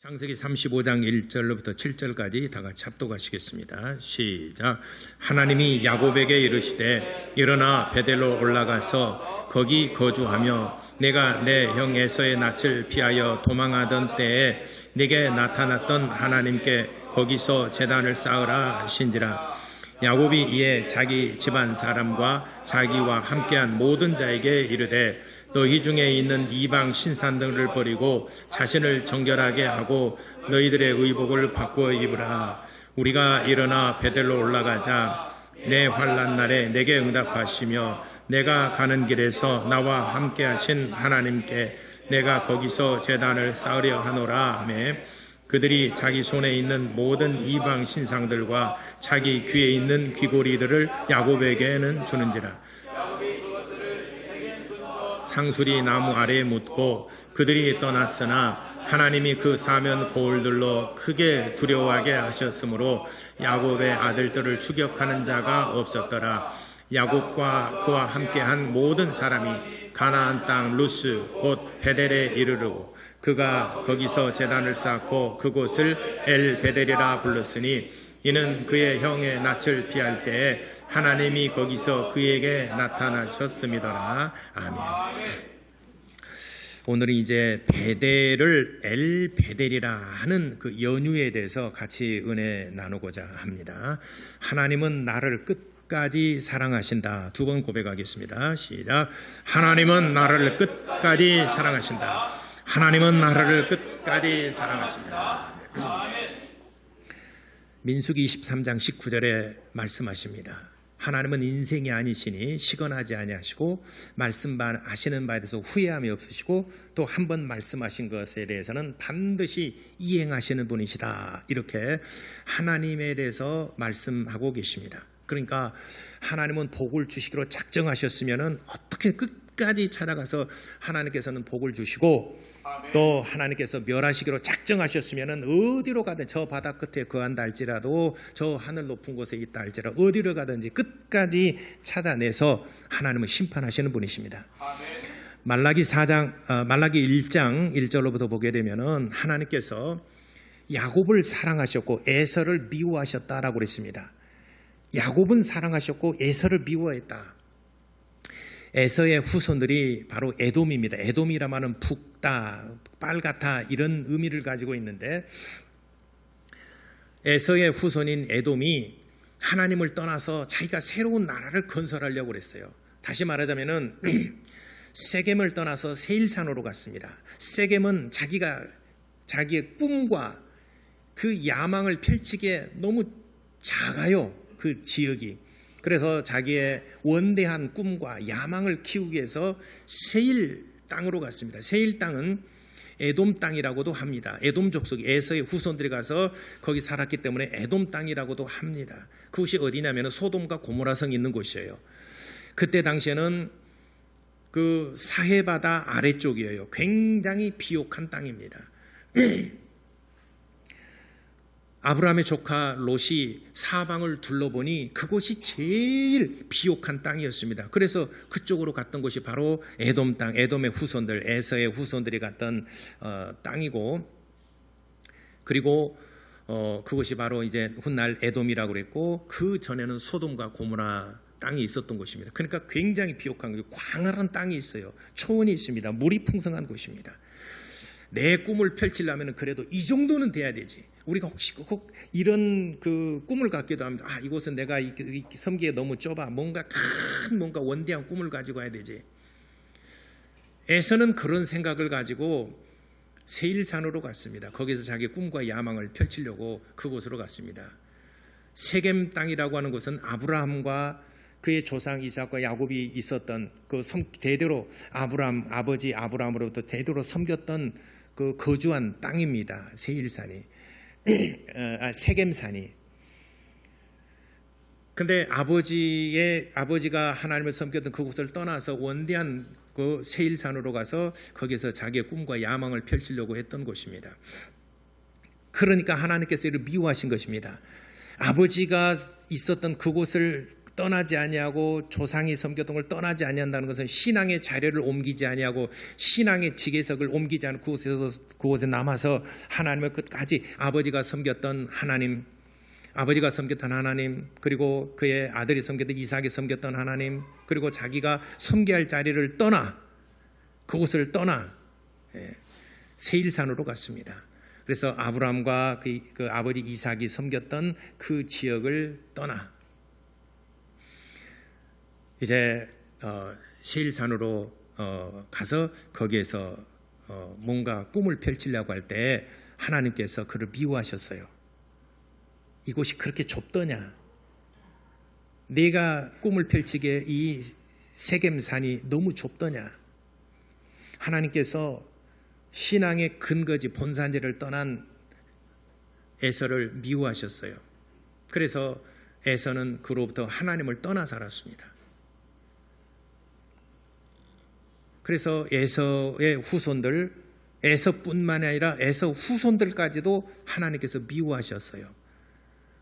창세기 35장 1절로부터 7절까지 다 같이 합독하시겠습니다. 시작. 하나님이 야곱에게 이르시되 일어나 베델로 올라가서 거기 거주하며 내가 내 형 에서의 낯을 피하여 도망하던 때에 네게 나타났던 하나님께 거기서 제단을 쌓으라 하신지라. 야곱이 이에 자기 집안 사람과 자기와 함께한 모든 자에게 이르되 너희 중에 있는 이방 신산들을 버리고 자신을 정결하게 하고 너희들의 의복을 바꾸어 입으라. 우리가 일어나 베델로 올라가자. 내 환난 날에 내게 응답하시며 내가 가는 길에서 나와 함께 하신 하나님께 내가 거기서 제단을 쌓으려 하노라 하며 그들이 자기 손에 있는 모든 이방 신상들과 자기 귀에 있는 귀고리들을 야곱에게는 주는지라. 상수리 나무 아래에 묻고 그들이 떠났으나 하나님이 그 사면 고을들로 크게 두려워하게 하셨으므로 야곱의 아들들을 추격하는 자가 없었더라. 야곱과 그와 함께한 모든 사람이 가나안 땅 루스 곧 베델에 이르르고 그가 거기서 제단을 쌓고 그곳을 엘 베델이라 불렀으니 이는 그의 형의 낯을 피할 때에 하나님이 거기서 그에게 나타나셨음이더라. 아멘. 오늘은 이제 베델을 엘 베델이라 하는 그 연유에 대해서 같이 은혜 나누고자 합니다. 하나님은 나를 끝까지 사랑하신다. 두 번 고백하겠습니다. 시작. 하나님은 나를 끝까지 사랑하신다. 하나님은 나를 끝까지 사랑하신다. 민수기 23장 19절에 말씀하십니다. 하나님은 인생이 아니시니 시건하지 아니하시고 말씀하시는 바에 대해서 후회함이 없으시고 또 한 번 말씀하신 것에 대해서는 반드시 이행하시는 분이시다. 이렇게 하나님에 대해서 말씀하고 계십니다. 그러니까 하나님은 복을 주시기로 작정하셨으면 어떻게 끝까지 찾아가서 하나님께서는 복을 주시고 또 하나님께서 멸하시기로 작정하셨으면 어디로 가든 저 바다 끝에 거한다 할지라도 저 하늘 높은 곳에 있다 할지라도 어디로 가든지 끝까지 찾아내서 하나님은 심판하시는 분이십니다. 말라기 1장 1절로부터 보게 되면은 하나님께서 야곱을 사랑하셨고 에서를 미워하셨다라고 그랬습니다. 야곱은 사랑하셨고 에서를 미워했다. 에서의 후손들이 바로 에돔입니다. 에돔이라 말은 붓다, 빨갛다 이런 의미를 가지고 있는데 에서의 후손인 에돔이 하나님을 떠나서 자기가 새로운 나라를 건설하려고 그랬어요. 다시 말하자면은 세겜을 떠나서 세일산으로 갔습니다. 세겜은 자기의 꿈과 그 야망을 펼치기에 너무 작아요. 그 지역이. 그래서 자기의 원대한 꿈과 야망을 키우기 위해서 세일 땅으로 갔습니다. 세일 땅은 에돔 땅이라고도 합니다. 에돔 족속이 에서의 후손들이 가서 거기 살았기 때문에 에돔 땅이라고도 합니다. 그곳이 어디냐면 소돔과 고모라성이 있는 곳이에요. 그때 당시에는 그 사해바다 아래쪽이에요. 굉장히 비옥한 땅입니다. 아브라함의 조카 롯이 사방을 둘러보니 그곳이 제일 비옥한 땅이었습니다. 그래서 그쪽으로 갔던 곳이 바로 에돔 땅, 에돔의 후손들, 에서의 후손들이 갔던 땅이고, 그리고 그곳이 바로 이제 훗날 에돔이라고 그랬고, 그 전에는 소돔과 고모라 땅이 있었던 곳입니다. 그러니까 굉장히 비옥한 광활한 땅이 있어요. 초원이 있습니다. 물이 풍성한 곳입니다. 내 꿈을 펼치려면 그래도 이 정도는 돼야 되지. 우리가 혹시 꼭 이런 그 꿈을 갖기도 합니다. 이곳은 내가 섬기기에 너무 좁아. 뭔가 원대한 꿈을 가지고 와야 되지. 에서는 그런 생각을 가지고 세일산으로 갔습니다. 거기서 자기 꿈과 야망을 펼치려고 그곳으로 갔습니다. 세겜 땅이라고 하는 곳은 아브라함과 그의 조상 이삭과 야곱이 있었던 그 대대로 아버지 아브라함으로부터 대대로 섬겼던 그 거주한 땅입니다. 세일산이. 세겜산이. 근데 아버지가 하나님을 섬겼던 그곳을 떠나서 원대한 그 세일산으로 가서 거기서 자기의 꿈과 야망을 펼치려고 했던 곳입니다. 그러니까 하나님께서 이를 미워하신 것입니다. 아버지가 있었던 그곳을 떠나지 아니하고 조상이 섬겼던 걸 떠나지 아니한다는 것은 신앙의 자리를 옮기지 아니하고 신앙의 지계석을 옮기지 않고 그곳에 남아서 하나님을 끝까지 아버지가 섬겼던 하나님, 그리고 그의 아들이 섬겼던 이삭이 섬겼던 하나님, 그리고 자기가 섬겨야 할 자리를 떠나 그곳을 떠나 세일산으로 갔습니다. 그래서 아브라함과 그 아버지 이삭이 섬겼던 그 지역을 떠나 이제 세일산으로 가서 거기에서 뭔가 꿈을 펼치려고 할 때 하나님께서 그를 미워하셨어요. 이곳이 그렇게 좁더냐? 네가 꿈을 펼치기에 이 세겜산이 너무 좁더냐? 하나님께서 신앙의 근거지 본산지를 떠난 에서를 미워하셨어요. 그래서 에서는 그로부터 하나님을 떠나 살았습니다. 그래서 에서의 후손들, 에서뿐만 아니라 에서 후손들까지도 하나님께서 미워하셨어요.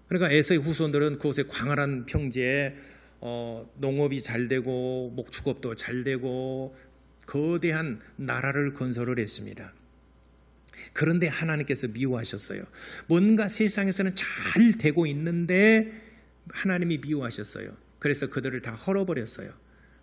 그러니까 에서의 후손들은 그곳의 광활한 평지에 농업이 잘 되고 목축업도 잘 되고 거대한 나라를 건설을 했습니다. 그런데 하나님께서 미워하셨어요. 뭔가 세상에서는 잘 되고 있는데 하나님이 미워하셨어요. 그래서 그들을 다 헐어버렸어요.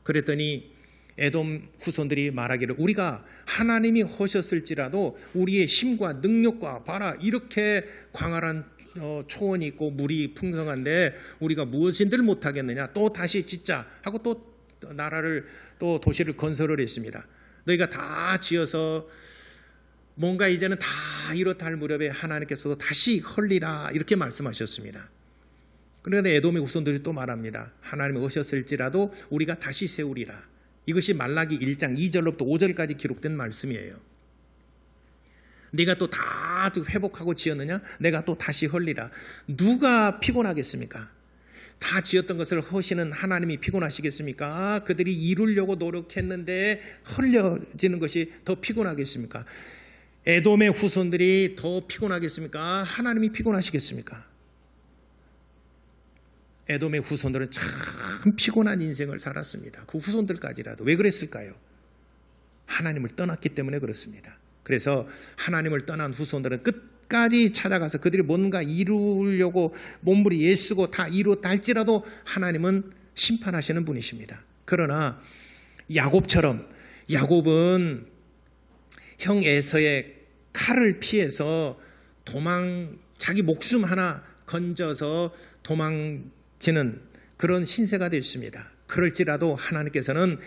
그랬더니 에돔 후손들이 말하기를 우리가 하나님이 허셨을지라도 우리의 힘과 능력과 봐라 이렇게 광활한 초원이 있고 물이 풍성한데 우리가 무엇인들 못하겠느냐, 또 다시 짓자 하고 또 나라를 또 도시를 건설을 했습니다. 너희가 다 지어서 뭔가 이제는 다 이렇다 할 무렵에 하나님께서도 다시 헐리라 이렇게 말씀하셨습니다. 그런데 에돔의 후손들이 또 말합니다. 하나님이 오셨을지라도 우리가 다시 세우리라. 이것이 말라기 1장 2절로부터 5절까지 기록된 말씀이에요. 네가 또 다 회복하고 지었느냐? 내가 또 다시 헐리라. 누가 피곤하겠습니까? 다 지었던 것을 허시는 하나님이 피곤하시겠습니까? 그들이 이루려고 노력했는데 헐려지는 것이 더 피곤하겠습니까? 에돔의 후손들이 더 피곤하겠습니까? 하나님이 피곤하시겠습니까? 에돔의 후손들은 참 피곤한 인생을 살았습니다. 그 후손들까지라도. 왜 그랬을까요? 하나님을 떠났기 때문에 그렇습니다. 그래서 하나님을 떠난 후손들은 끝까지 찾아가서 그들이 뭔가 이루려고 몸부림 애쓰고 다 이루었다 할지라도 하나님은 심판하시는 분이십니다. 그러나 야곱은 형 에서의 칼을 피해서 자기 목숨 하나 건져서 도망치는 그런 신세가 됐습니다. 그럴지라도 하나님께서는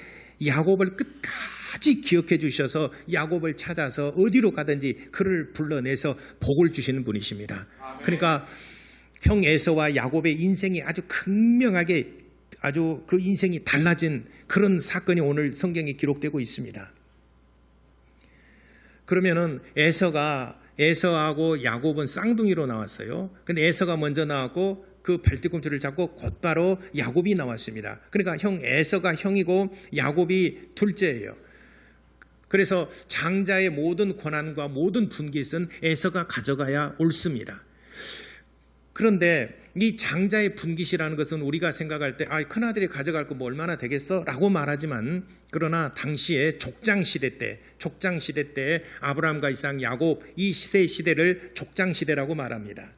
야곱을 끝까지 기억해 주셔서 야곱을 찾아서 어디로 가든지 그를 불러내서 복을 주시는 분이십니다. 그러니까 형 에서와 야곱의 인생이 아주 극명하게 아주 그 인생이 달라진 그런 사건이 오늘 성경에 기록되고 있습니다. 그러면은 에서하고 야곱은 쌍둥이로 나왔어요. 근데 에서가 먼저 나왔고 그 발뒤꿈치를 잡고 곧바로 야곱이 나왔습니다. 그러니까 에서가 형이고 야곱이 둘째예요. 그래서 장자의 모든 권한과 모든 분깃은 에서가 가져가야 옳습니다. 그런데 이 장자의 분깃이라는 것은 우리가 생각할 때 큰아들이 가져갈 거 뭐 얼마나 되겠어? 라고 말하지만 그러나 당시에 족장시대 때 아브라함과 이삭, 야곱 이 시대를 족장시대라고 말합니다.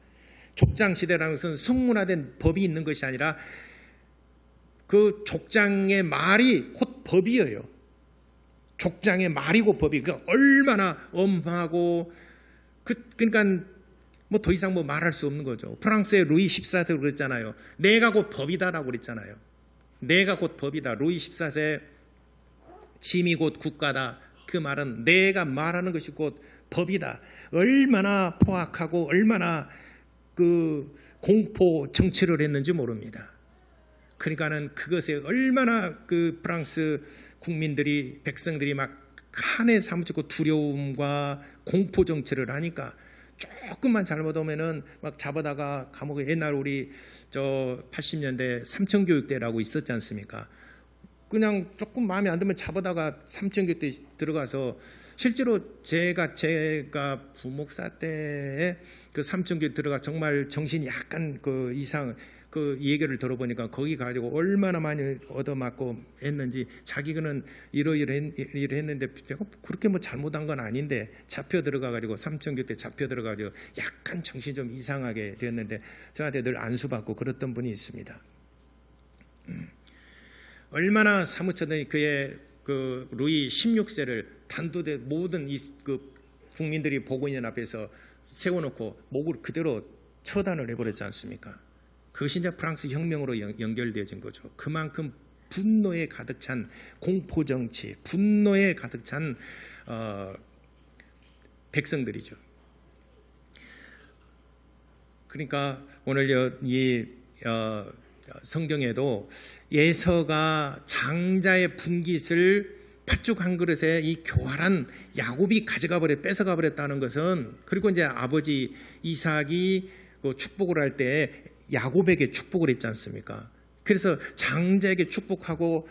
족장시대라는 것은 성문화된 법이 있는 것이 아니라 그 족장의 말이 곧 법이에요. 족장의 말이고 법이 얼마나 엄하고 그러니까 뭐 더 이상 뭐 말할 수 없는 거죠. 프랑스의 루이 14세도 그랬잖아요. 내가 곧 법이다라고 그랬잖아요. 내가 곧 법이다. 루이 14세 짐이 곧 국가다. 그 말은 내가 말하는 것이 곧 법이다. 얼마나 포악하고 얼마나 그 공포 정치를 했는지 모릅니다. 그러니까는 그것에 얼마나 그 프랑스 국민들이 백성들이 막 칸에 사무치고 두려움과 공포 정치를 하니까 조금만 잘못하면은 막 잡아다가 감옥에 옛날 우리 80년대 삼천교육대라고 있었지 않습니까? 그냥 조금 마음에 안 들면 잡아다가 삼천교육대 들어가서 실제로 제가 부목사 때에 그 삼천교육 들어가 정말 정신이 약간 그 이상 그 얘기를 들어보니까 거기 가지고 얼마나 많이 얻어맞고 했는지, 자기는 이러했는데 내가 그렇게 뭐 잘못한 건 아닌데 잡혀 들어가가지고 삼천교 때 잡혀 들어가지고 약간 정신 좀 이상하게 되었는데 저한테 늘 안수받고 그랬던 분이 있습니다. 얼마나 사무쳤더니 그의 그 루이 16세를 단두대 모든 그 국민들이 보고 있는 앞에서 세워놓고 목을 그대로 처단을 해버렸지 않습니까? 그것이 이제 프랑스 혁명으로 연결되어진 거죠. 그만큼 분노에 가득 찬 공포정치, 분노에 가득 찬 백성들이죠. 그러니까 오늘 이 성경에도 예서가 장자의 분깃을 팥죽 한 그릇에 이 교활한 야곱이 가져가 버려 뺏어가 버렸다는 것은, 그리고 이제 아버지 이삭이 그 축복을 할 때 야곱에게 축복을 했지 않습니까? 그래서 장자에게 축복하고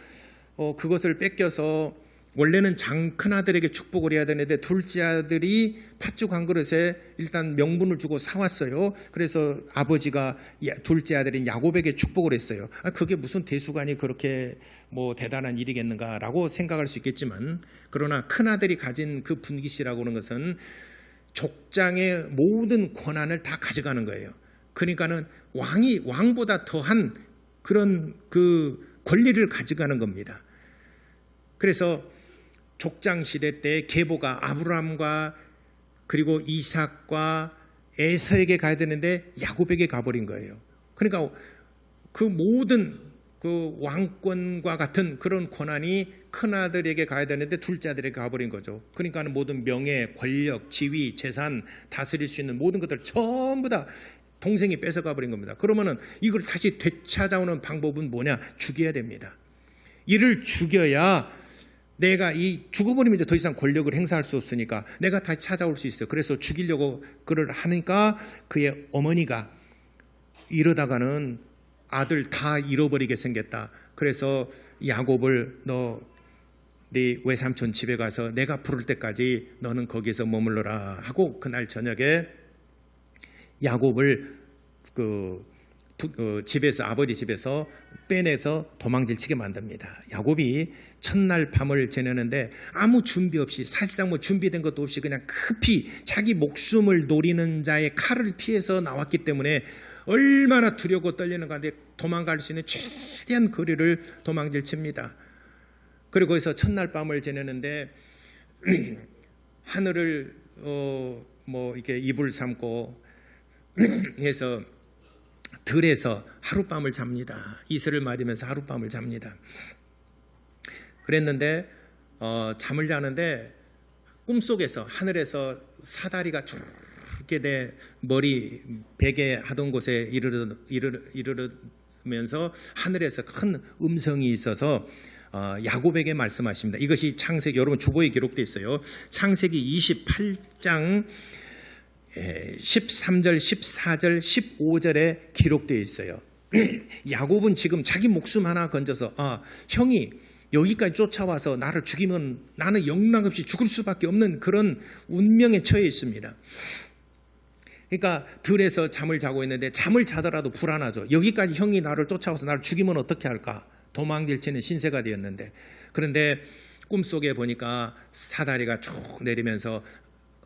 그것을 뺏겨서 원래는 큰아들에게 축복을 해야 되는데 둘째 아들이 팥죽 한 그릇에 일단 명분을 주고 사왔어요. 그래서 아버지가 둘째 아들인 야곱에게 축복을 했어요. 그게 무슨 대수관이 그렇게 뭐 대단한 일이겠는가라고 생각할 수 있겠지만, 그러나 큰아들이 가진 그 분깃이라고 하는 것은 족장의 모든 권한을 다 가져가는 거예요. 그러니까는 왕보다 더한 그런 그 권리를 가져가는 겁니다. 그래서 족장 시대 때 계보가 아브라함과 그리고 이삭과 에서에게 가야 되는데 야곱에게 가버린 거예요. 그러니까 그 모든 그 왕권과 같은 그런 권한이 큰아들에게 가야 되는데 둘째 아들에게 가버린 거죠. 그러니까 모든 명예, 권력, 지위, 재산, 다스릴 수 있는 모든 것들 전부 다 동생이 뺏어가 버린 겁니다. 그러면은 이걸 다시 되찾아오는 방법은 뭐냐? 죽여야 됩니다. 이를 죽여야 내가 죽어버리면 이제 더 이상 권력을 행사할 수 없으니까 내가 다시 찾아올 수 있어요. 그래서 죽이려고 그를 하니까 그의 어머니가 이러다가는 아들 다 잃어버리게 생겼다. 그래서 야곱을 네 외삼촌 집에 가서 내가 부를 때까지 너는 거기서 머물러라 하고 그날 저녁에 야곱을 집에서, 아버지 집에서 빼내서 도망질 치게 만듭니다. 야곱이 첫날 밤을 지내는데 아무 준비 없이, 사실상 뭐 준비된 것도 없이 그냥 급히 자기 목숨을 노리는 자의 칼을 피해서 나왔기 때문에 얼마나 두렵고 떨리는 가운데 도망갈 수 있는 최대한 거리를 도망질 칩니다. 그리고 거기서 첫날 밤을 지내는데 하늘을 이렇게 이불 삼고 해서 들에서 하룻밤을 잡니다. 이슬을 맞으면서 하룻밤을 잡니다. 그랬는데 잠을 자는데 꿈속에서 하늘에서 사다리가 이렇게 내 머리 베개 하던 곳에 이르르면서 하늘에서 큰 음성이 있어서 야곱에게 말씀하십니다. 이것이 창세기, 여러분 주보에 기록되어 있어요. 창세기 28장 13절, 14절, 15절에 기록되어 있어요. 야곱은 지금 자기 목숨 하나 건져서 형이 여기까지 쫓아와서 나를 죽이면 나는 영락없이 죽을 수밖에 없는 그런 운명에 처해 있습니다. 그러니까 들에서 잠을 자고 있는데 잠을 자더라도 불안하죠. 여기까지 형이 나를 쫓아와서 나를 죽이면 어떻게 할까? 도망질 치는 신세가 되었는데, 그런데 꿈속에 보니까 사다리가 쭉 내리면서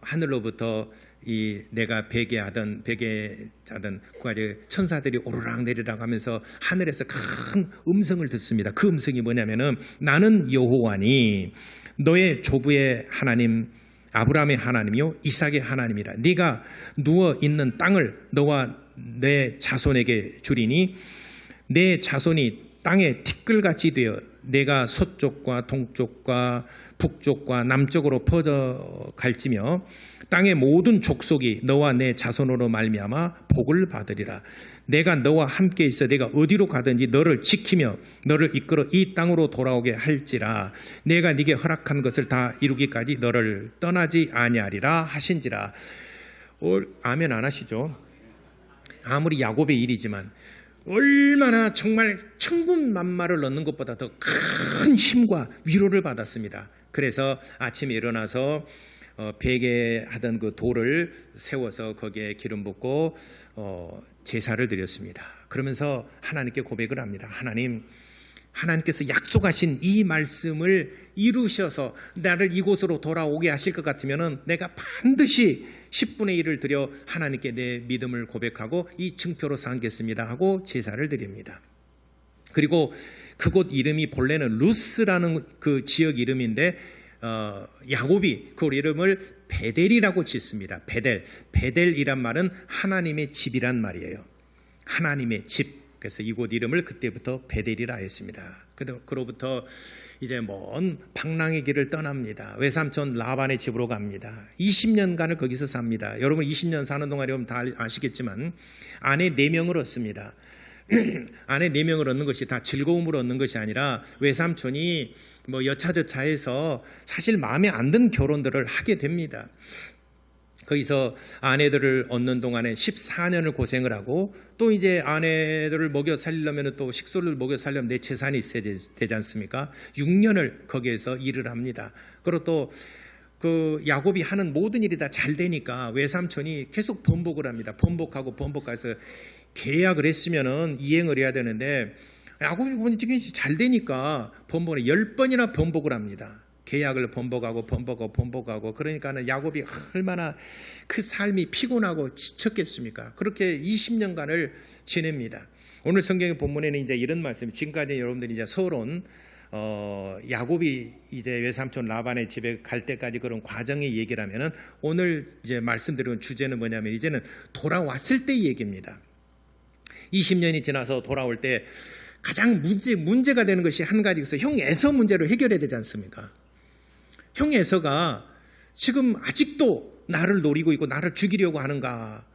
하늘로부터 내가 베개자던 그 가지 천사들이 오르락 내리락 하면서 하늘에서 큰 음성을 듣습니다. 그 음성이 뭐냐면은 나는 여호와니 너의 조부의 하나님 아브라함의 하나님이요 이삭의 하나님이라. 네가 누워 있는 땅을 너와 내 자손에게 주리니 내 자손이 땅에 티끌같이 되어 내가 서쪽과 동쪽과 북쪽과 남쪽으로 퍼져 갈지며 땅의 모든 족속이 너와 내 자손으로 말미암아 복을 받으리라. 내가 너와 함께 있어 내가 어디로 가든지 너를 지키며 너를 이끌어 이 땅으로 돌아오게 할지라. 내가 네게 허락한 것을 다 이루기까지 너를 떠나지 아니하리라 하신지라. 아멘 안 하시죠? 아무리 야곱의 일이지만 얼마나 정말 천군만마를 넣는 것보다 더 큰 힘과 위로를 받았습니다. 그래서 아침에 일어나서 베개하던 그 돌을 세워서 거기에 기름 붓고 제사를 드렸습니다. 그러면서 하나님께 고백을 합니다. 하나님께서 약속하신 이 말씀을 이루셔서 나를 이곳으로 돌아오게 하실 것 같으면 내가 반드시 10분의 1을 드려 하나님께 내 믿음을 고백하고 이 증표로 삼겠습니다 하고 제사를 드립니다. 그리고 그곳 이름이 본래는 루스라는 그 지역 이름인데 야곱이 그 이름을 베델이라고 짓습니다. 베델이란 말은 하나님의 집이란 말이에요. 하나님의 집. 그래서 이곳 이름을 그때부터 베델이라 했습니다. 그로부터 이제 먼 방랑의 길을 떠납니다. 외삼촌 라반의 집으로 갑니다. 20년간을 거기서 삽니다. 여러분 20년 사는 동안 여러분 다 아시겠지만 아내 4명을 얻습니다. 아내 4명을 얻는 것이 다 즐거움을 얻는 것이 아니라 외삼촌이 뭐 여차저차해서 사실 마음에 안 든 결혼들을 하게 됩니다. 거기서 아내들을 얻는 동안에 14년을 고생을 하고 또 이제 아내들을 먹여 살리려면 또 식소를 먹여 살려면 내 재산이 있어야 되지 않습니까? 6년을 거기에서 일을 합니다. 그리고 또 그 야곱이 하는 모든 일이 다 잘 되니까 외삼촌이 계속 번복을 합니다. 번복해서 계약을 했으면은 이행을 해야 되는데 야곱이 보니 지금 잘 되니까 번복을 10번이나 번복을 합니다. 계약을 번복하고 그러니까는 야곱이 얼마나 그 삶이 피곤하고 지쳤겠습니까? 그렇게 20년간을 지냅니다. 오늘 성경의 본문에는 이제 이런 말씀이 지금까지 여러분들이 이제 서론 야곱이 이제 외삼촌 라반의 집에 갈 때까지 그런 과정의 얘기를 하면은 오늘 이제 말씀드리는 주제는 뭐냐면 이제는 돌아왔을 때 얘기입니다. 20년이 지나서 돌아올 때 가장 문제가 되는 것이 한 가지 있어요. 형 에서 문제를 해결해야 되지 않습니까? 형 에서가 지금 아직도 나를 노리고 있고 나를 죽이려고 하는가?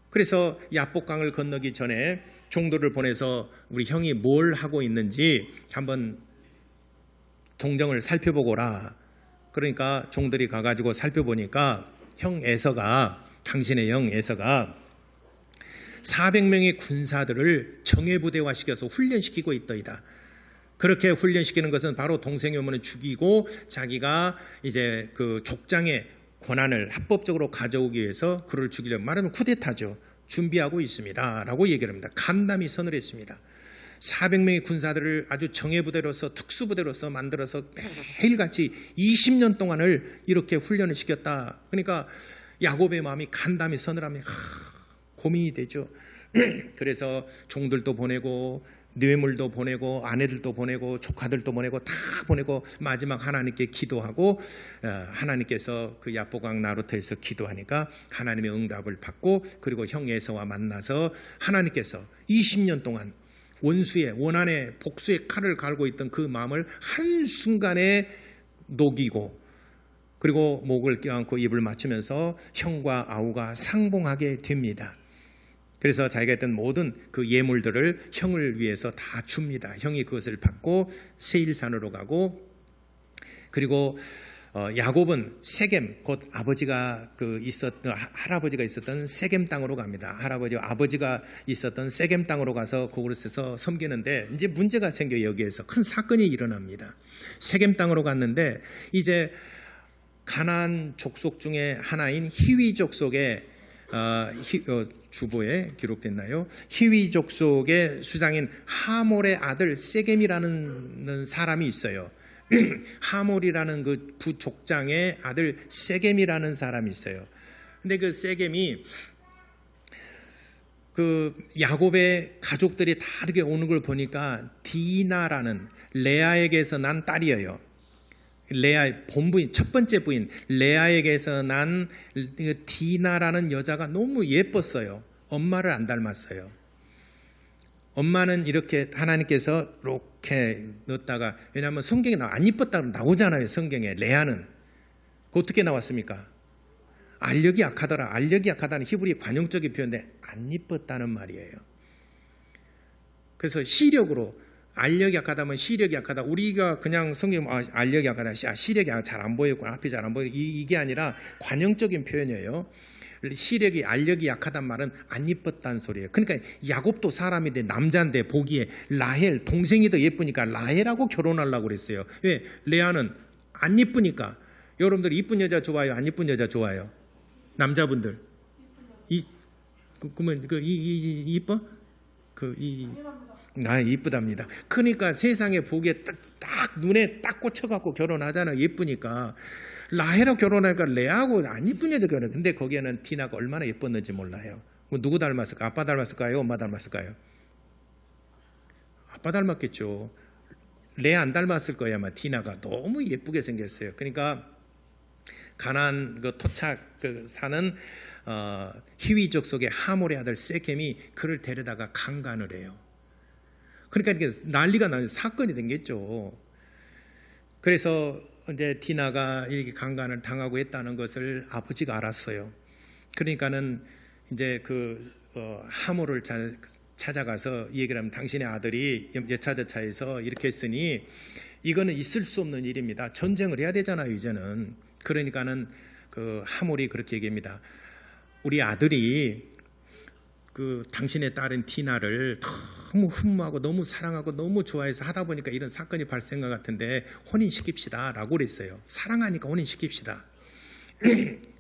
그래서 야복강을 건너기 전에 종들을 보내서 우리 형이 뭘 하고 있는지 한번 동정을 살펴보거라. 그러니까 종들이 가가지고 살펴보니까 당신의 형 에서가 400명의 군사들을 정예부대화시켜서 훈련시키고 있더이다. 그렇게 훈련시키는 것은 바로 동생이 오면 죽이고 자기가 이제 그 족장의 권한을 합법적으로 가져오기 위해서 그를 죽이려고 말하면 쿠데타죠. 준비하고 있습니다. 라고 얘기를 합니다. 간담이 선을 했습니다. 400명의 군사들을 아주 정예부대로서 특수부대로서 만들어서 매일같이 20년 동안을 이렇게 훈련을 시켰다. 그러니까 야곱의 마음이 간담이 선을 하면 고민이 되죠. 그래서 종들도 보내고 뇌물도 보내고 아내들도 보내고 조카들도 보내고 다 보내고 마지막 하나님께 기도하고 하나님께서 그 야복강 나루터에서 기도하니까 하나님의 응답을 받고 그리고 형 에서와 만나서 하나님께서 20년 동안 원한의 복수의 칼을 갈고 있던 그 마음을 한순간에 녹이고 그리고 목을 껴안고 입을 맞추면서 형과 아우가 상봉하게 됩니다. 그래서 자기가 했던 모든 그 예물들을 형을 위해서 다 줍니다. 형이 그것을 받고 세일산으로 가고 그리고 야곱은 세겜 곧 아버지가 할아버지가 있었던 세겜 땅으로 갑니다. 아버지가 있었던 세겜 땅으로 가서 그곳에서 섬기는데 이제 문제가 생겨 여기에서 큰 사건이 일어납니다. 세겜 땅으로 갔는데 이제 가나안 족속 중에 하나인 히위 족속의 주보에 기록됐나요? 히위 족속의 수장인 하몰의 아들 세겜이라는 사람이 있어요. 하몰이라는 그 부족장의 아들 세겜이라는 사람이 있어요. 근데 그 세겜이 그 야곱의 가족들이 다 이렇게 오는 걸 보니까 디나라는 레아에게서 난 딸이에요. 레아의 본부인 첫 번째 부인 레아에게서 난 디나라는 여자가 너무 예뻤어요. 엄마를 안 닮았어요. 엄마는 이렇게 하나님께서 이렇게 넣었다가 왜냐하면 성경에 안 이뻤다고 나오잖아요. 성경에 레아는 어떻게 나왔습니까? 알력이 약하더라. 알력이 약하다는 히브리 관용적인 표현인데 안 이뻤다는 말이에요. 그래서 시력으로 알력이 약하다면 시력이 약하다. 우리가 그냥 성경 알력이 약하다. 시력이 잘 안 보였구나. 앞이 잘 안 보여. 이게 아니라 관용적인 표현이에요. 시력이 알력이 약하단 말은 안 이뻤다는 소리예요. 그러니까 야곱도 사람인데 남자인데 보기에 라헬 동생이 더 예쁘니까 라헬하고 결혼하려고 그랬어요. 왜? 레아는 안 예쁘니까 여러분들 이쁜 여자 좋아요? 안 이쁜 여자 좋아요? 남자분들. 그러면 이뻐? 이쁘답니다. 그러니까 세상에 보기에 딱 눈에 딱 꽂혀갖고 결혼하잖아. 예쁘니까. 라헬하고 결혼하니까 레아하고 안 이쁜 여자 결혼. 근데 거기에는 디나가 얼마나 예뻤는지 몰라요. 누구 닮았을까? 아빠 닮았을까요? 엄마 닮았을까요? 아빠 닮았겠죠. 레아 안 닮았을 거야. 아마 디나가 너무 예쁘게 생겼어요. 그러니까 가나안 그 토착 사는 히위족 속의 하몰의 아들 세겜이 그를 데려다가 강간을 해요. 그러니까 이렇게 난리가 나는 사건이 생겼죠. 그래서 이제 디나가 이렇게 강간을 당하고 했다는 것을 아버지가 알았어요. 그러니까는 이제 하몰을 찾아가서 얘기를 하면 당신의 아들이 여차저차해서 이렇게 했으니 이거는 있을 수 없는 일입니다. 전쟁을 해야 되잖아요, 이제는. 그러니까는 하몰이 그렇게 얘기합니다. 우리 아들이 당신의 딸인 디나를 너무 흠모하고 너무 사랑하고 너무 좋아해서 하다 보니까 이런 사건이 발생한 것 같은데 혼인시킵시다 라고 그랬어요. 사랑하니까 혼인시킵시다.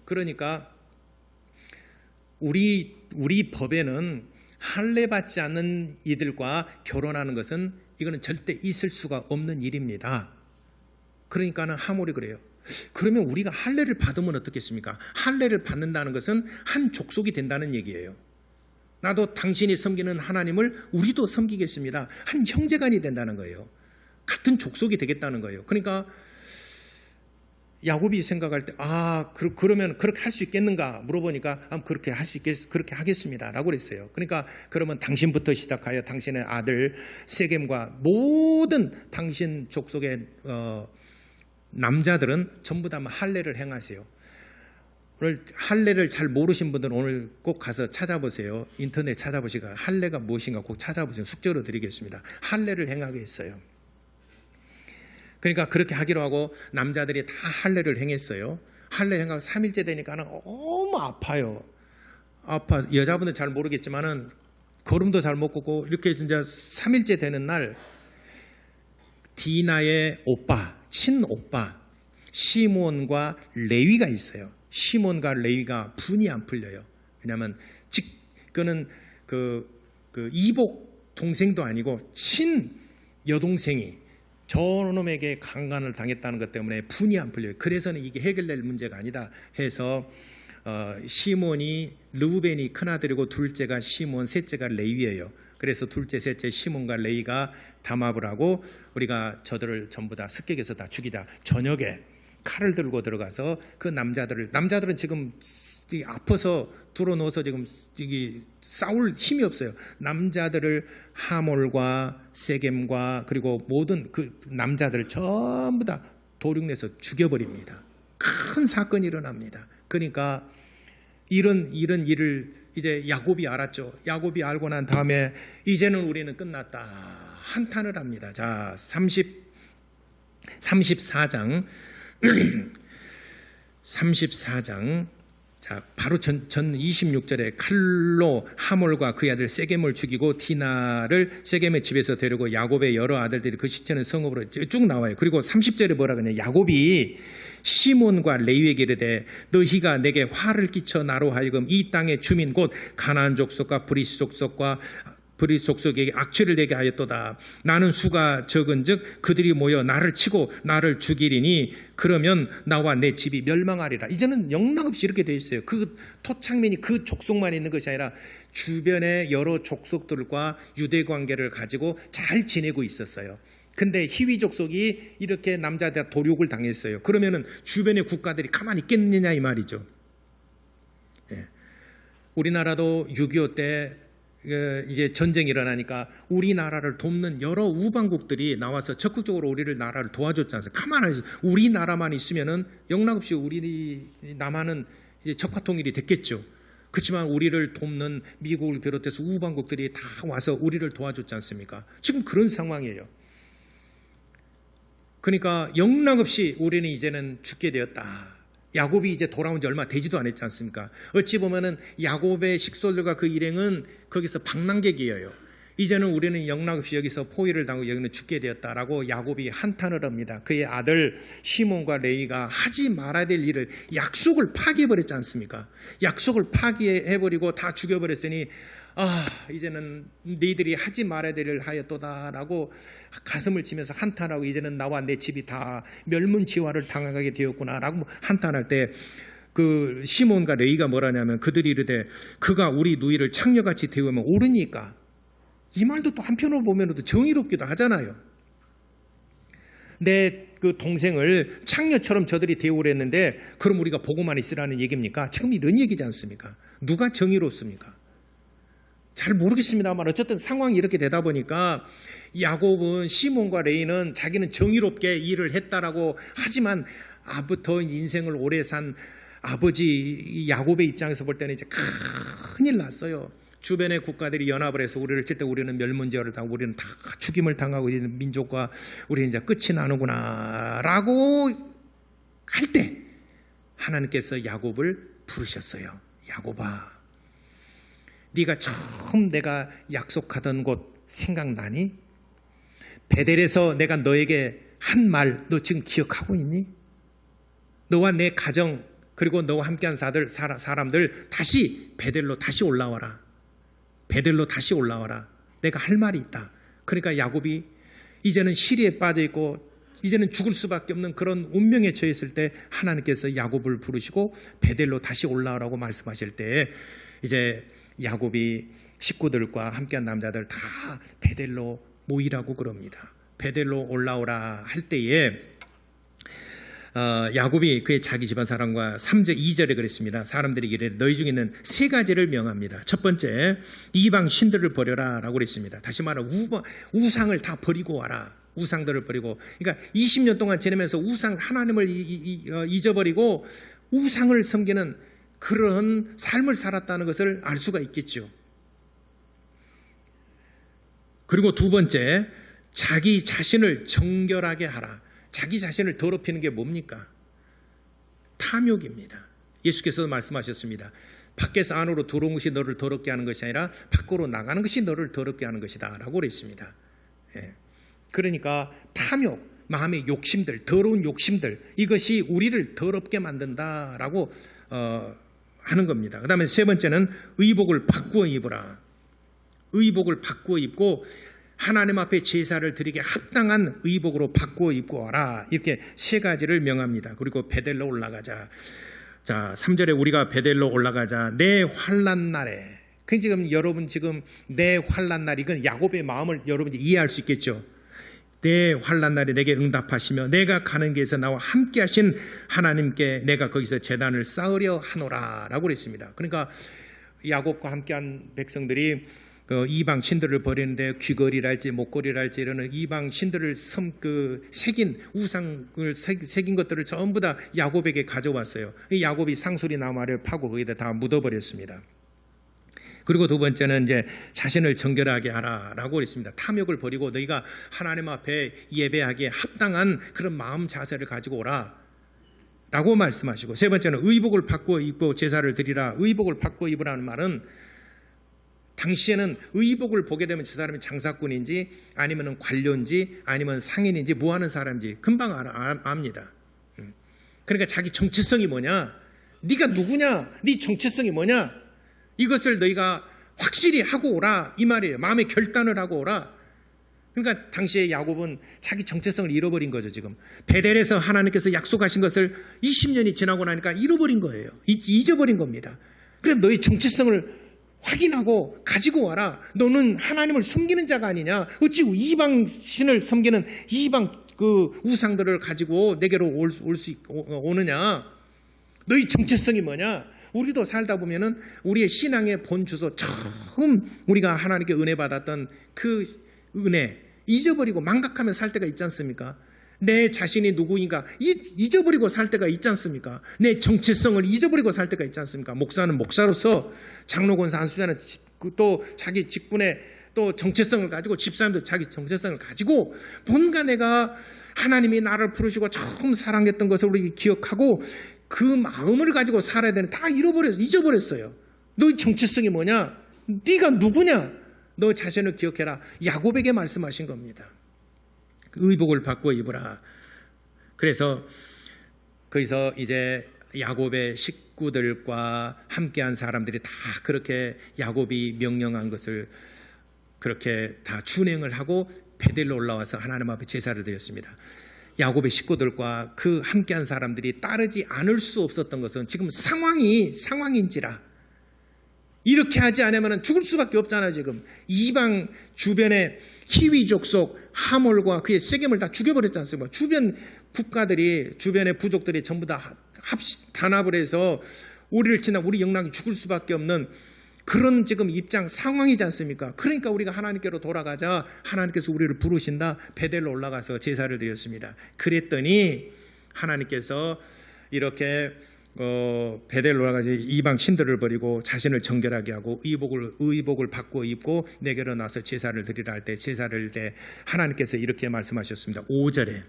그러니까 우리 법에는 할례 받지 않는 이들과 결혼하는 것은 이거는 절대 있을 수가 없는 일입니다. 그러니까는 하몰이 그래요. 그러면 우리가 할례를 받으면 어떻겠습니까? 할례를 받는다는 것은 한 족속이 된다는 얘기예요. 나도 당신이 섬기는 하나님을 우리도 섬기겠습니다. 한 형제간이 된다는 거예요. 같은 족속이 되겠다는 거예요. 그러니까 야곱이 생각할 때 그러면 그렇게 할 수 있겠는가 물어보니까 그렇게 할 수 있겠 그렇게 하겠습니다라고 그랬어요. 그러니까 그러면 당신부터 시작하여 당신의 아들 세겜과 모든 당신 족속의 남자들은 전부 다 할례를 행하세요. 오늘 할례를 잘 모르신 분들은 오늘 꼭 가서 찾아보세요. 인터넷 찾아보시고 할례가 무엇인가 꼭 찾아보세요. 숙제로 드리겠습니다. 할례를 행하게 했어요. 그러니까 그렇게 하기로 하고 남자들이 다 할례를 행했어요. 할례 행하고 3일째 되니까 너무 아파요. 여자분들 잘 모르겠지만은 걸음도 잘 못 걷고 이렇게 해서 이제 3일째 되는 날 디나의 오빠, 친오빠 시몬과 레위가 있어요. 시몬과 레위가 분이 안 풀려요. 왜냐하면 그는 이복 동생도 아니고 친 여동생이 저놈에게 강간을 당했다는 것 때문에 분이 안 풀려요. 그래서는 이게 해결될 문제가 아니다 해서 시몬이 르우벤이 큰아들이고 둘째가 시몬, 셋째가 레위예요. 그래서 둘째, 셋째 시몬과 레위가 담합을 하고 우리가 저들을 전부 다 습격해서 다 죽이자. 저녁에 칼을 들고 들어가서 그 남자들은 지금 아파서 들어놓아서 지금 싸울 힘이 없어요. 남자들을 하몰과 세겜과 그리고 모든 그 남자들을 전부 다 도륙내서 죽여버립니다. 큰 사건이 일어납니다. 그러니까 이런 일을 이제 야곱이 알았죠. 야곱이 알고 난 다음에 이제는 우리는 끝났다. 한탄을 합니다. 자, 34장 34장 자 바로 전 26절에 칼로 하몰과 그의 아들 세겜을 죽이고 디나를 세겜의 집에서 데리고 야곱의 여러 아들들이 그 시체는 성읍으로 쭉 나와요. 그리고 30절에 뭐라 그러냐. 야곱이 시몬과 레위에게 이르되 너희가 내게 화를 끼쳐 나로 하여금 이 땅의 주민 곧 가나안 족속과 브리스 족속에게 악취를 내게 하였도다. 나는 수가 적은즉 그들이 모여 나를 치고 나를 죽이리니 그러면 나와 내 집이 멸망하리라. 이제는 영락없이 이렇게 되어 있어요. 그 토착민이 그 족속만 있는 것이 아니라 주변의 여러 족속들과 유대 관계를 가지고 잘 지내고 있었어요. 근데 히위 족속이 이렇게 남자들 도륙을 당했어요. 그러면은 주변의 국가들이 가만히 있겠느냐 이 말이죠. 예. 우리나라도 6.25 때 이제 전쟁이 일어나니까 우리나라를 돕는 여러 우방국들이 나와서 적극적으로 우리를 나라를 도와줬지 않습니까? 가만히 우리나라만 있으면은 영락없이 남한은 이제 적화통일이 됐겠죠. 그렇지만 우리를 돕는 미국을 비롯해서 우방국들이 다 와서 우리를 도와줬지 않습니까? 지금 그런 상황이에요. 그러니까 영락없이 우리는 이제는 죽게 되었다. 야곱이 이제 돌아온 지 얼마 되지도 않았지 않습니까? 어찌 보면은 야곱의 식솔들과 그 일행은 거기서 방랑객이에요. 이제는 우리는 영락없이 여기서 포위를 당하고 여기는 죽게 되었다라고 야곱이 한탄을 합니다. 그의 아들 시몬과 레위가 하지 말아야 될 일을, 약속을 파기해버렸지 않습니까? 약속을 파기해버리고 다 죽여버렸으니 이제는 너희들이 하지 말아야 될 일을 하였도다라고 가슴을 치면서 한탄하고, 이제는 나와 내 집이 다 멸문지화를 당하게 되었구나라고 한탄할 때, 그 시몬과 레위가 뭐라냐면 그들이 이르되 그가 우리 누이를 창녀같이 대우하면 옳으니까. 이 말도 또 한편으로 보면 또 정의롭기도 하잖아요. 내 그 동생을 창녀처럼 저들이 대우를 했는데 그럼 우리가 보고만 있으라는 얘기입니까? 지금 이런 얘기지 않습니까? 누가 정의롭습니까? 잘 모르겠습니다만 어쨌든 상황이 이렇게 되다 보니까 야곱은, 시몬과 레위는 자기는 정의롭게 일을 했다라고 하지만 더 인생을 오래 산 아버지 야곱의 입장에서 볼 때는 이제 큰일 났어요. 주변의 국가들이 연합을 해서 우리를 칠 때 우리는 멸문지화를 당하고 우리는 다 죽임을 당하고 있는 민족과 우리는 이제 끝이 나는구나라고 할 때 하나님께서 야곱을 부르셨어요. 야곱아, 네가 처음 내가 약속하던 곳 생각나니? 베델에서 내가 너에게 한 말 너 지금 기억하고 있니? 너와 내 가정 그리고 너와 함께한 사람들 다시 베델로 다시 올라와라. 베델로 다시 올라와라. 내가 할 말이 있다. 그러니까 야곱이 이제는 시리에 빠져 있고 이제는 죽을 수밖에 없는 그런 운명에 처했을 때 하나님께서 야곱을 부르시고 베델로 다시 올라오라고 말씀하실 때 이제 야곱이 식구들과 함께한 남자들 다 베델로 모이라고 그럽니다. 베델로 올라오라 할 때에 야곱이 그의 자기 집안 사람과 3절 2절에 그랬습니다. 사람들이 이르되 너희 중에 있는 세 가지를 명합니다. 첫 번째, 이방 신들을 버려라 라고 그랬습니다. 다시 말하면 우상을 다 버리고 와라. 우상들을 버리고, 그러니까 20년 동안 지내면서 우상 하나님을 잊어버리고 우상을 섬기는 그런 삶을 살았다는 것을 알 수가 있겠죠. 그리고 두 번째, 자기 자신을 정결하게 하라. 자기 자신을 더럽히는 게 뭡니까? 탐욕입니다. 예수께서도 말씀하셨습니다. 밖에서 안으로 들어온 것이 너를 더럽게 하는 것이 아니라 밖으로 나가는 것이 너를 더럽게 하는 것이다 라고 그랬습니다. 그러니까 탐욕, 마음의 욕심들, 더러운 욕심들, 이것이 우리를 더럽게 만든다라고 하는 겁니다. 그 다음에 세 번째는 의복을 바꾸어 입으라. 의복을 바꾸어 입고 하나님 앞에 제사를 드리게 합당한 의복으로 바꾸어 입고 와라. 이렇게 세 가지를 명합니다. 그리고 베델로 올라가자. 자, 3절에 우리가 베델로 올라가자. 내 환난 날에. 그 여러분 내 환난 날, 이건 야곱의 마음을 여러분이 이해할 수 있겠죠. 내 환난 날에 내게 응답하시며 내가 가는 길에서 나와 함께 하신 하나님께 내가 거기서 제단을 쌓으려 하노라 라고 그랬습니다. 그러니까 야곱과 함께한 백성들이 이방 신들을 버리는데 귀걸이랄지 목걸이랄지 이런 이방 신들을 새긴 우상을 새긴 것들을 전부 다 야곱에게 가져왔어요. 야곱이 상수리 나무를 파고 거기다 다 묻어버렸습니다. 그리고 두 번째는 이제 자신을 정결하게 하라라고 했습니다. 탐욕을 버리고 너희가 하나님 앞에 예배하기에 합당한 그런 마음 자세를 가지고 오라 라고 말씀하시고, 세 번째는 의복을 바꾸어 입고 제사를 드리라. 의복을 바꾸어 입으라는 말은 당시에는 의복을 보게 되면 저 사람이 장사꾼인지 아니면 관료인지 아니면 상인인지 뭐 하는 사람인지 금방 압니다. 그러니까 자기 정체성이 뭐냐, 네가 누구냐, 네 정체성이 뭐냐, 이것을 너희가 확실히 하고 오라 이 말이에요. 마음의 결단을 하고 오라. 그러니까 당시에 야곱은 자기 정체성을 잃어버린 거죠. 지금 베델에서 하나님께서 약속하신 것을 20년이 지나고 나니까 잃어버린 거예요. 잊어버린 겁니다. 그래서 너희 정체성을 확인하고 가지고 와라. 너는 하나님을 섬기는 자가 아니냐. 어찌 이방 신을 섬기는 이방 그 우상들을 가지고 내게로 오느냐. 너희 정체성이 뭐냐. 우리도 살다 보면은 우리의 신앙의 본 주소, 처음 우리가 하나님께 은혜 받았던 그 은혜 잊어버리고 망각하며 살 때가 있지 않습니까? 내 자신이 누구인가 잊어버리고 살 때가 있지 않습니까? 내 정체성을 잊어버리고 살 때가 있지 않습니까? 목사는 목사로서, 장로권사 안수자는 또 자기 직분에 또 정체성을 가지고, 집사님도 자기 정체성을 가지고 뭔가 내가 하나님이 나를 부르시고 처음 사랑했던 것을 우리 기억하고 그 마음을 가지고 살아야 되는, 다 잊어버렸어요. 너의 정체성이 뭐냐? 네가 누구냐? 너 자신을 기억해라. 야곱에게 말씀하신 겁니다. 의복을 바꿔 입으라. 그래서 거기서 이제 야곱의 식구들과 함께한 사람들이 다 그렇게 야곱이 명령한 것을 그렇게 다 준행을 하고 베델로 올라와서 하나님 앞에 제사를 드렸습니다. 야곱의 식구들과 그 함께한 사람들이 따르지 않을 수 없었던 것은 지금 상황인지라 이렇게 하지 않으면 죽을 수밖에 없잖아요. 지금 이방 주변의 히위 족속 하몰과 그의 세겜을 다 죽여버렸지 않습니까? 주변 국가들이 주변의 부족들이 전부 다 단합을 해서 우리를 지나 우리 영락이 죽을 수밖에 없는 그런 지금 입장 상황이지 않습니까? 그러니까 우리가 하나님께로 돌아가자 하나님께서 우리를 부르신다. 베델로 올라가서 제사를 드렸습니다. 그랬더니 하나님께서 이렇게 베델로 올라가서 이방 신들을 버리고 자신을 정결하게 하고 의복을 바꿔 입고 내게로 나서 제사를 드리라 할 때 제사를 때 하나님께서 이렇게 말씀하셨습니다. 5절에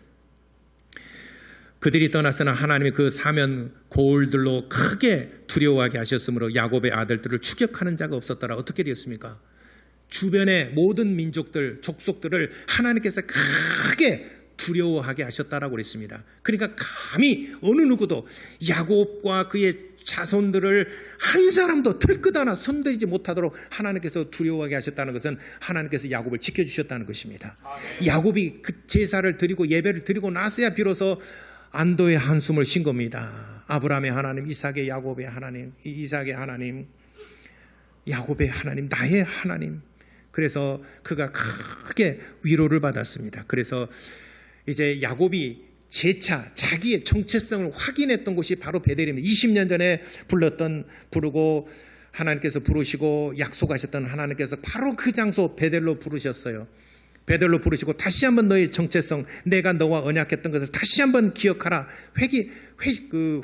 그들이 떠났으나 하나님이 그 사면 고울들로 크게 두려워하게 하셨으므로 야곱의 아들들을 추격하는 자가 없었더라. 어떻게 되었습니까? 주변의 모든 민족들, 족속들을 하나님께서 크게 두려워하게 하셨다라고 그랬습니다. 그러니까 감히 어느 누구도 야곱과 그의 자손들을 한 사람도 털끝 하나 손대지 못하도록 하나님께서 두려워하게 하셨다는 것은 하나님께서 야곱을 지켜주셨다는 것입니다. 야곱이 그 제사를 드리고 예배를 드리고 나서야 비로소 안도의 한숨을 쉰 겁니다. 아브라함의 하나님, 이삭의 야곱의 하나님, 이삭의 하나님, 야곱의 하나님, 나의 하나님. 그래서 그가 크게 위로를 받았습니다. 그래서 이제 야곱이 재차 자기의 정체성을 확인했던 곳이 바로 베델입니다. 20년 전에 부르고 하나님께서 부르시고 약속하셨던 하나님께서 바로 그 장소 베델로 부르셨어요. 베델로 부르시고 다시 한번 너의 정체성, 내가 너와 언약했던 것을 다시 한번 기억하라.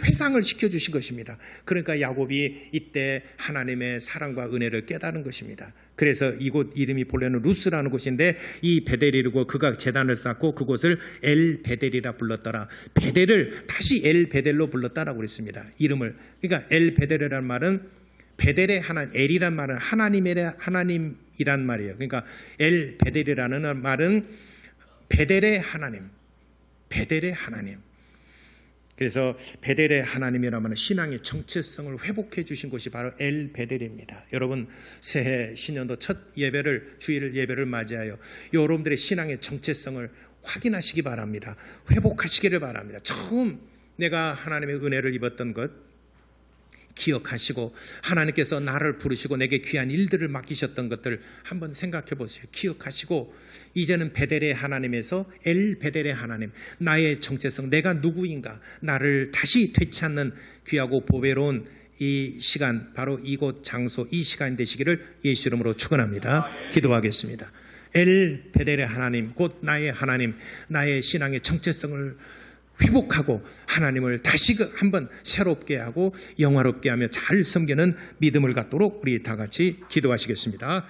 회상을 시켜주신 것입니다. 그러니까 야곱이 이때 하나님의 사랑과 은혜를 깨달은 것입니다. 그래서 이곳 이름이 본래는 루스라는 곳인데 이 베델이고 그가 제단을 쌓고 그곳을 엘 베델이라 불렀더라. 베델을 다시 엘 베델로 불렀다라고 그랬습니다. 이름을. 그러니까 엘 베델이라는 말은 베델의 하나님, 엘이란 말은 하나님이란 말이에요. 그러니까 엘 베델이라는 말은 베델의 하나님, 베델의 하나님. 그래서 베델의 하나님이라는 말은 신앙의 정체성을 회복해 주신 곳이 바로 엘 베델입니다. 여러분 새해 신년도 첫 예배를 주일 예배를 맞이하여 여러분들의 신앙의 정체성을 확인하시기 바랍니다. 회복하시기를 바랍니다. 처음 내가 하나님의 은혜를 입었던 것 기억하시고 하나님께서 나를 부르시고 내게 귀한 일들을 맡기셨던 것들 한번 생각해 보세요. 기억하시고 이제는 베델의 하나님에서 엘 베델의 하나님, 나의 정체성, 내가 누구인가, 나를 다시 되찾는 귀하고 보배로운 이 시간, 바로 이곳 장소, 이 시간 되시기를 예수 이름으로 축원합니다. 기도하겠습니다. 엘 베델의 하나님, 곧 나의 하나님, 나의 신앙의 정체성을 회복하고 하나님을 다시 한번 새롭게 하고 영화롭게 하며 잘 섬기는 믿음을 갖도록 우리 다 같이 기도하시겠습니다.